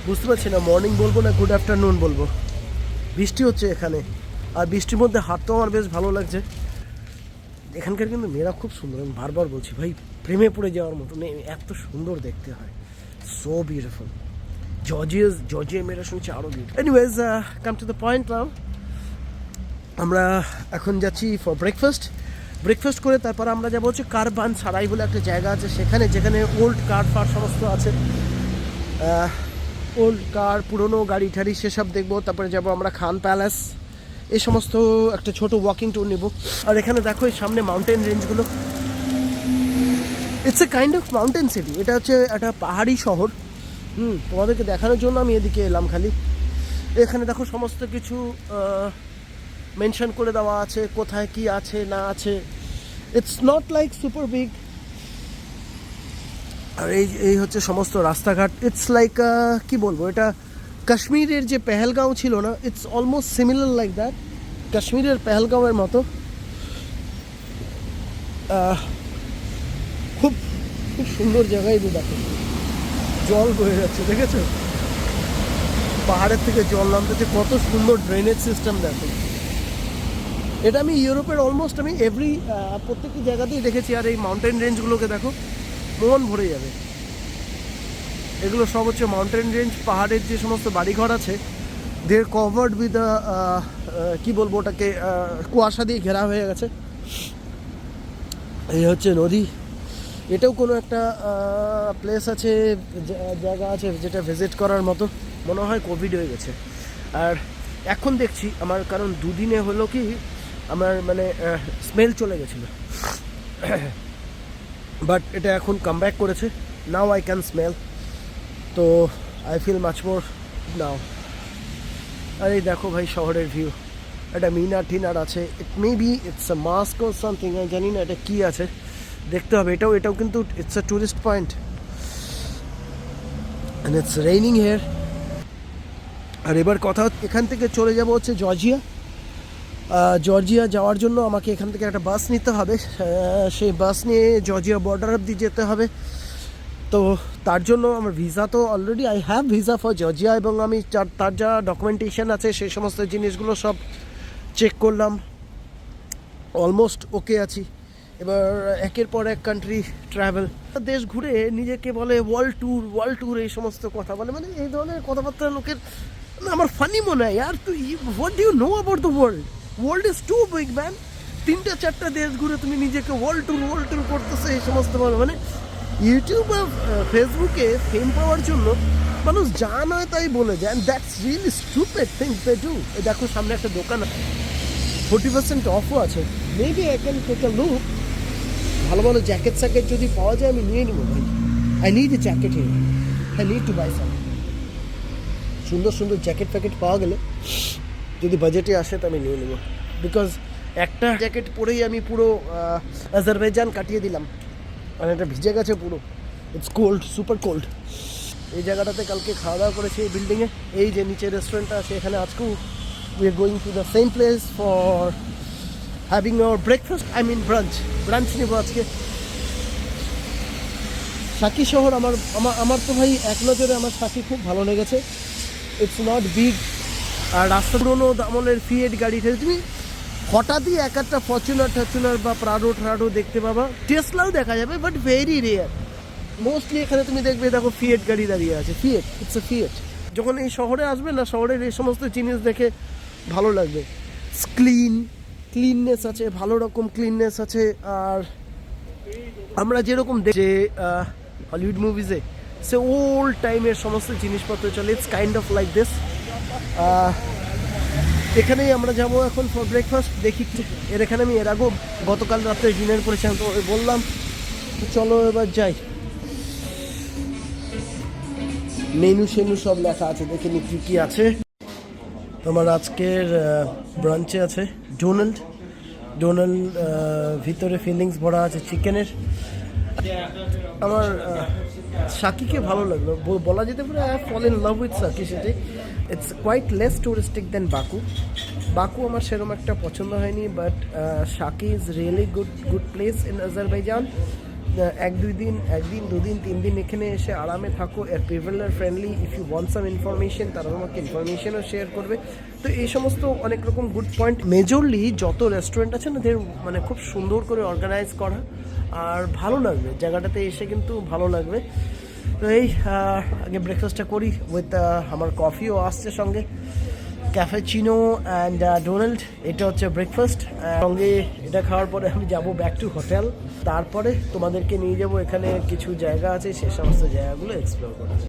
বুঝতে পারছি না মর্নিং বলবো না গুড আফটারনুন বলবো। বৃষ্টি হচ্ছে এখানে, আর বৃষ্টির মধ্যে হাঁটতেও আমার বেশ ভালো লাগছে। এখানকার কিন্তু মেয়েরা খুব সুন্দর, আমি বারবার বলছি ভাই প্রেমে পড়ে যাওয়ার মতো নেই, এত সুন্দর দেখতে হয়, সো বিউটিফুল। জর্জিয়ার মেয়েরা শুনছি আরও beautiful. Anyways, come to the point now. আমরা এখন যাচ্ছি ফর ব্রেকফাস্ট করে তারপর আমরা যাবো হচ্ছে কারবান সারাই বলে একটা জায়গা আছে সেখানে, যেখানে ওল্ড কার ফার সমস্ত আছে, ওল্ড কার, পুরনো গাড়ি ঠাড়ি সেসব দেখবো। তারপরে যাবো আমরা খান প্যালেস, এই সমস্ত একটা ছোট ওয়াকিং ট্যুর নেব। আর এখানে দেখো এই সামনে মাউন্টেন রেঞ্জগুলো, it's a kind of mountain city. এটা হচ্ছে একটা পাহাড়ি শহর। তোমাদেরকে দেখানোর জন্য আমি এদিকে এলাম খালি। এখানে দেখো সমস্ত কিছু মেনশন করে দেওয়া আছে, কোথায় কি আছে না আছে। It's not like super big. আর এই হচ্ছে সমস্ত রাস্তাঘাট। ইটস লাইক কি বলবো, এটা কাশ্মীরের যে পেহেলগাঁও ছিল না, it's almost similar like that, কাশ্মীরের পেহেলগাঁওয়ের মতো। খুব খুব সুন্দর জায়গায় দেখো, জল বয়ে যাচ্ছে, দেখেছো পাহাড়ের থেকে জল নামতেছে, কত সুন্দর ড্রেনেজ সিস্টেম দেখো। এটা আমি ইউরোপের অলমোস্ট আমি প্রত্যেকটি জায়গাতেই দেখেছি। আর এই মাউন্টেন রেঞ্জগুলোকে দেখো, মন ভরে যাবে। এগুলো সব হচ্ছে মাউন্টেন রেঞ্জ, পাহাড়ের যে সমস্ত বাড়িঘর আছে, দে আর কভার্ড উইথ কী বলবো ওটাকে, কুয়াশা দিয়ে ঘেরা হয়ে গেছে। এই হচ্ছে নদী। এটাও কোনো একটা প্লেস আছে, জায়গা আছে যেটা ভিজিট করার মতো। মনে হয় কোভিড হয়ে গেছে। আর এখন দেখছি আমার, কারণ দুদিনে হলো কি আমার মানে স্মেল চলে গেছিলো, বাট এটা এখন কাম ব্যাক করেছে। নাও আই ক্যান স্মেল, তো I feel much more now. আর এই দেখো ভাই শহরের ভিউ, একটা মিনার টিনার আছে, it may be it's a mask or something, আমি জানি না এটা কী আছে, দেখতে হবে। এটাও কিন্তু it's a tourist point and it's raining here. আর এবার কথা এখান থেকে চলে যাব হচ্ছে জর্জিয়া যাওয়ার জন্য আমাকে এখান থেকে একটা বাস নিতে হবে। সেই বাস নিয়ে জর্জিয়া বর্ডার অবধি যেতে হবে। তো তার জন্য আমার ভিসা তো already I have visa for Georgia, এবং আমি তার যা ডকুমেন্টেশন আছে সেই সমস্ত জিনিসগুলো সব চেক করলাম, অলমোস্ট ওকে আছি। এবার একের পর এক কান্ট্রি ট্রাভেল, দেশ ঘুরে নিজেকে বলে ওয়ার্ল্ড ট্যুর এই সমস্ত কথা বলে, মানে এই ধরনের কথাবার্তা লোকের আমার ফানি মনে হয়। আর তুই what do you know about the world is too big man. 3-4টা দেশ ঘুরে তুমি নিজেকে ওয়ার্ল্ড ট্যুর করতেছে এই সমস্ত বলে, মানে ইউটিউব বা ফেসবুকে ফেম পাওয়ার জন্য মানুষ যা নয় তাই বলে যায়। And that's really stupid things they do. এই দেখো সামনে একটা দোকান, 40% অফও আছে, maybe I can take a look. ভালো ভালো জ্যাকেট স্যাকেট যদি পাওয়া যায় আমি নিয়ে নিবো ভাই। I need a jacket here, I need to buy some. সুন্দর সুন্দর জ্যাকেট ফ্যাকেট পাওয়া গেলে যদি বাজেটে আসে তো আমি নিয়ে নেবো, বিকজ একটা জ্যাকেট পরেই আমি পুরো আজারবাইজান কাটিয়ে দিলাম, মানে এটা ভিজে গেছে পুরো। It's cold, super cold. এই জায়গাটাতে কালকে খাওয়া দাওয়া করেছি এই বিল্ডিংয়ে, এই যে নিচে রেস্টুরেন্টটা আছে এখানে। আজকেও we are going to the same place for having our breakfast, I mean brunch নেবো আজকে। শাকি শহর আমার তো ভাই এক নজরে আমার শাকি খুব ভালো লেগেছে। ইটস নট বিগ, আর রাস্তা পুরোনো আমলের ফিয়েট গাড়ি ঠেলে তুমি হঠাৎই এক একটা ফরচুনার বা প্রাডো দেখতে পাবা। টেসলাও দেখা যাবে, বাট ভেরি রেয়ার। মোস্টলি এখানে তুমি দেখবে দেখো ফিয়েট গাড়ি দাঁড়িয়ে আছে, ইটস এ ফিয়েট। যখন এই শহরে আসবে না, শহরের এই সমস্ত জিনিস দেখে ভালো লাগবে। ক্লিননেস আছে, ভালো রকম ক্লিননেস আছে। আর আমরা যেরকম যে হলিউড মুভিজে সে ওল্ড টাইমের সমস্ত জিনিসপত্র চলে, it's kind of like this. এখানেই আমরা যাবো এখন ফর ব্রেকফাস্ট। দেখি এখানে আমি এর আগেও গতকাল রাত্রে ডিনার করেছিলাম, তো বললাম চলো এবার যাই। মেনু সব লেখা আছে, দেখে নি কী আছে। তোমার আজকের ব্রাঞ্চে আছে ডোনাল্ড ভিতরে ফিলিংস ভরা আছে চিকেনের। আমার শাকিকে ভালো লাগলো, বলা যেতে পারে I fall in love with Shaki. সেটি it's quite less touristic than Baku আমার সেরকম একটা পছন্দ হয়নি, but Shaki is really good place in Azerbaijan. একদিন দুদিন 3 দিন এখানে এসে আরামে থাকো। এর people are friendly, if you want some information তারা তোমাকে ইনফরমেশনও শেয়ার করবে। তো এই সমস্ত অনেক রকম গুড পয়েন্ট। মেজরলি যত রেস্টুরেন্ট আছে না, দের মানে খুব সুন্দর করে অর্গানাইজ করা, আর ভালো লাগবে জায়গাটাতে এসে, কিন্তু ভালো লাগবে। তো এই আগে ব্রেকফাস্টটা করি উইথ আমার কফিও আসছে সঙ্গে, ক্যাফেচিনো অ্যান্ড ডোনাল্ড। এটা হচ্ছে ব্রেকফাস্ট। সঙ্গে এটা খাওয়ার পরে আমি যাব ব্যাক টু হোটেল। তারপরে তোমাদেরকে নিয়ে যাব এখানে কিছু জায়গা আছে, সে সমস্ত জায়গাগুলো এক্সপ্লোর করতে।